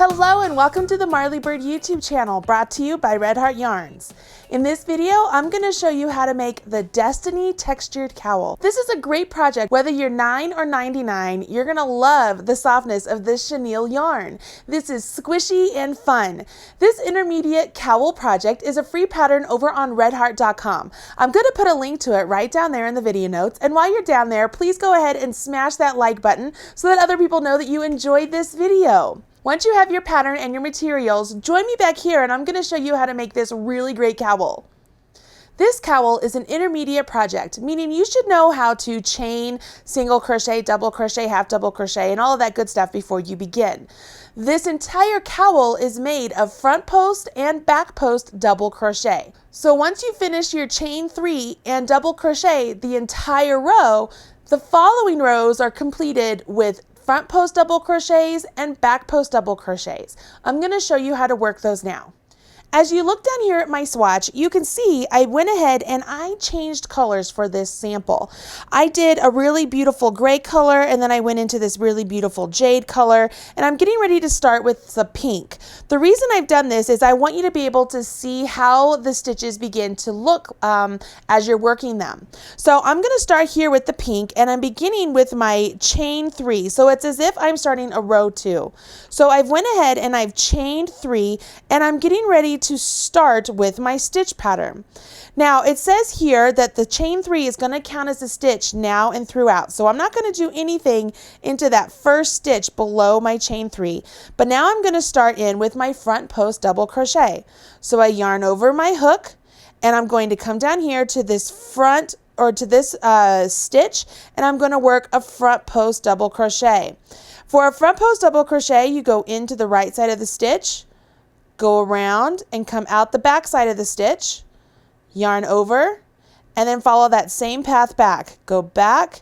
Hello and welcome to the Marley Bird YouTube channel, brought to you by Red Heart Yarns. In this video, I'm going to show you how to make the Destiny Textured Cowl. This is a great project. Whether you're 9 or 99, you're going to love the softness of this chenille yarn. This is squishy and fun. This intermediate cowl project is a free pattern over on redheart.com. I'm going to put a link to it right down there in the video notes. And while you're down there, please go ahead and smash that like button so that other people know that you enjoyed this video. Once you have your pattern and your materials, join me back here and I'm going to show you how to make this really great cowl. This cowl is an intermediate project, meaning you should know how to chain, single crochet, double crochet, half double crochet, and all of that good stuff before you begin. This entire cowl is made of front post and back post double crochet. So once you finish your chain 3 and double crochet the entire row, the following rows are completed with front post double crochets and back post double crochets. I'm going to show you how to work those now. As you look down here at my swatch, you can see I went ahead and I changed colors for this sample. I did a really beautiful gray color and then I went into this really beautiful jade color, and I'm getting ready to start with the pink. The reason I've done this is I want you to be able to see how the stitches begin to look as you're working them. So I'm going to start here with the pink, and I'm beginning with my chain 3. So it's as if I'm starting a row 2. So I've went ahead and I've chained 3 and I'm getting ready to start with my stitch pattern. Now it says here that the chain 3 is going to count as a stitch now and throughout. So I'm not going to do anything into that first stitch below my chain 3, but now I'm going to start in with my front post double crochet. So I yarn over my hook and I'm going to come down here to this front or to this stitch, and I'm going to work a front post double crochet. For a front post double crochet, you go into the right side of the stitch, go around and come out the back side of the stitch, yarn over, and then follow that same path back. Go back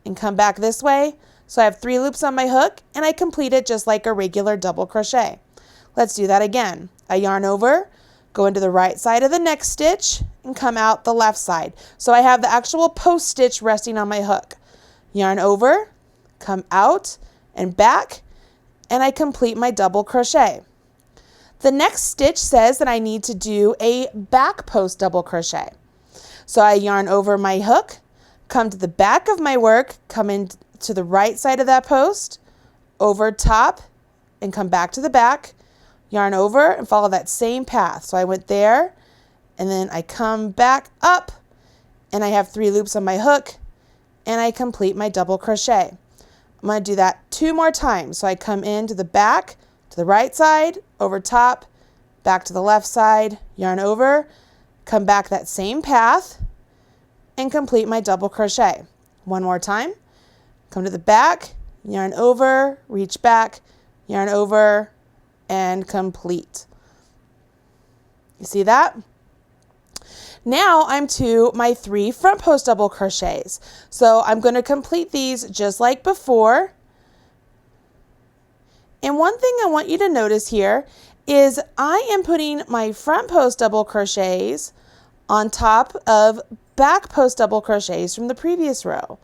and come back this way. So I have 3 loops on my hook and I complete it just like a regular double crochet. Let's do that again. I yarn over, go into the right side of the next stitch and come out the left side. So I have the actual post stitch resting on my hook. Yarn over, come out and back, and I complete my double crochet. The next stitch says that I need to do a back post double crochet. So I yarn over my hook, come to the back of my work, come in to the right side of that post, over top, and come back to the back, yarn over and follow that same path. So I went there, and then I come back up, and I have 3 loops on my hook, and I complete my double crochet. I'm going to do that 2 more times. So I come into the back, to the right side, over top, back to the left side, yarn over, come back that same path, and complete my double crochet. 1 more time. Come to the back, yarn over, reach back, yarn over, and complete. You see that? Now I'm to my 3 front post double crochets. So I'm going to complete these just like before. And one thing I want you to notice here is I am putting my front post double crochets on top of back post double crochets from the previous row.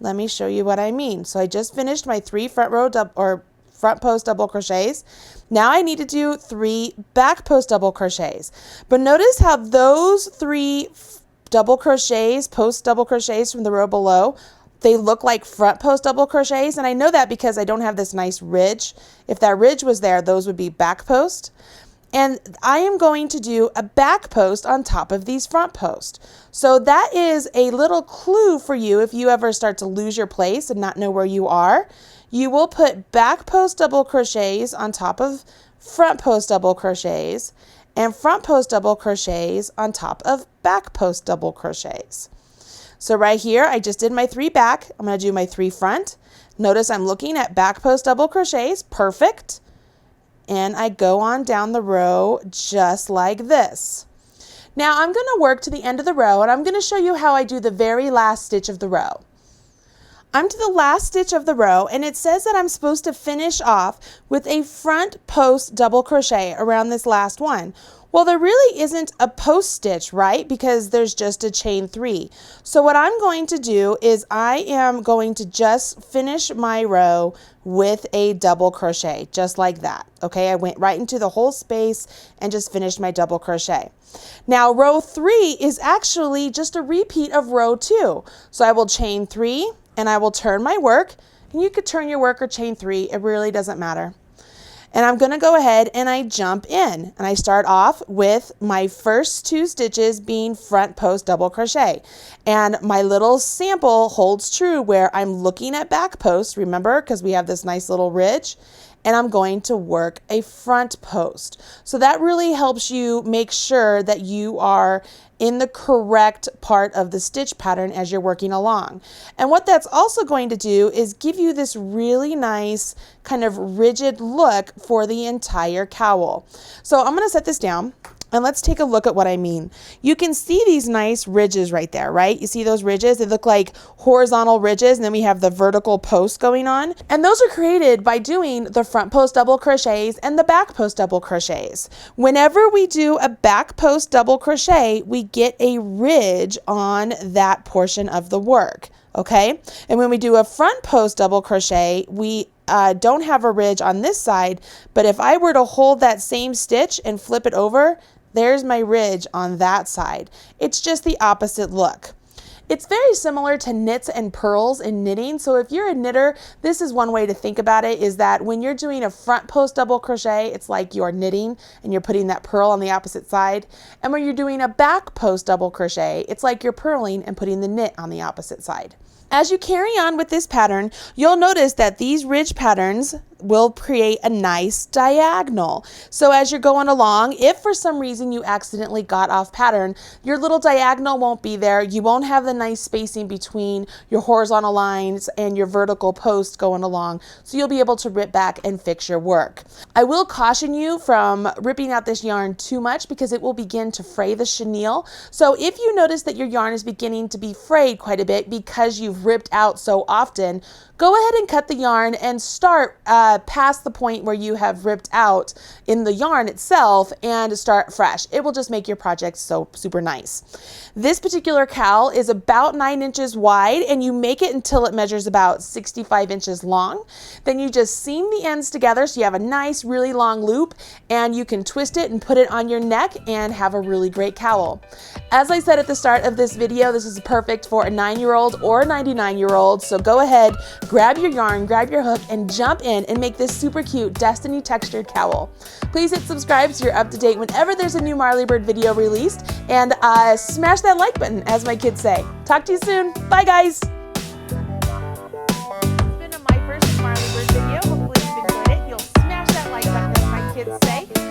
Let me show you what I mean. So I just finished my 3 front post double crochets. Now I need to do 3 back post double crochets. But notice how those 3 double crochets, post double crochets from the row below, they look like front post double crochets, and I know that because I don't have this nice ridge. If that ridge was there, those would be back post. And I am going to do a back post on top of these front posts. So that is a little clue for you if you ever start to lose your place and not know where you are. You will put back post double crochets on top of front post double crochets and front post double crochets on top of back post double crochets. So right here, I just did my 3 back. I'm going to do my 3 front. Notice I'm looking at back post double crochets. Perfect. And I go on down the row just like this. Now I'm going to work to the end of the row, and I'm going to show you how I do the very last stitch of the row. I'm to the last stitch of the row, and it says that I'm supposed to finish off with a front post double crochet around this last one. Well, there really isn't a post stitch, right? Because there's just a chain 3. So what I'm going to do is I am going to just finish my row with a double crochet, just like that. Okay, I went right into the whole space and just finished my double crochet. Now row 3 is actually just a repeat of row 2. So I will chain 3 and I will turn my work, and you could turn your work or chain 3, it really doesn't matter. And I'm going to go ahead and I jump in, and I start off with my first 2 stitches being front post double crochet, and my little sample holds true where I'm looking at back post, remember, because we have this nice little ridge, and I'm going to work a front post. So that really helps you make sure that you are in the correct part of the stitch pattern as you're working along. And what that's also going to do is give you this really nice kind of rigid look for the entire cowl. So I'm going to set this down and let's take a look at what I mean. You can see these nice ridges right there, right? You see those ridges? They look like horizontal ridges, and then we have the vertical post going on. And those are created by doing the front post double crochets and the back post double crochets. Whenever we do a back post double crochet, we get a ridge on that portion of the work, okay? And when we do a front post double crochet, we don't have a ridge on this side, but if I were to hold that same stitch and flip it over, there's my ridge on that side. It's just the opposite look. It's very similar to knits and purls in knitting. So if you're a knitter, this is one way to think about it, is that when you're doing a front post double crochet, it's like you're knitting and you're putting that purl on the opposite side. And when you're doing a back post double crochet, it's like you're purling and putting the knit on the opposite side. As you carry on with this pattern, you'll notice that these ridge patterns will create a nice diagonal. So as you're going along, if for some reason you accidentally got off pattern, your little diagonal won't be there. You won't have the nice spacing between your horizontal lines and your vertical post going along. So you'll be able to rip back and fix your work. I will caution you from ripping out this yarn too much because it will begin to fray the chenille. So if you notice that your yarn is beginning to be frayed quite a bit because you've ripped out so often, go ahead and cut the yarn and start past the point where you have ripped out in the yarn itself and start fresh. It will just make your project so super nice. This particular cowl is about 9 inches wide, and you make it until it measures about 65 inches long. Then you just seam the ends together so you have a nice really long loop, and you can twist it and put it on your neck and have a really great cowl. As I said at the start of this video, this is perfect for a 9-year-old or a 99-year-old, so go ahead, grab your yarn, grab your hook, and jump in and make this super cute Destiny Textured Cowl. Please hit subscribe so you're up to date whenever there's a new Marley Bird video released, and smash that like button, as my kids say. Talk to you soon. Bye, guys. It's been my first Marley Bird video. Hopefully you've enjoyed it. You'll smash that like button, as my kids say.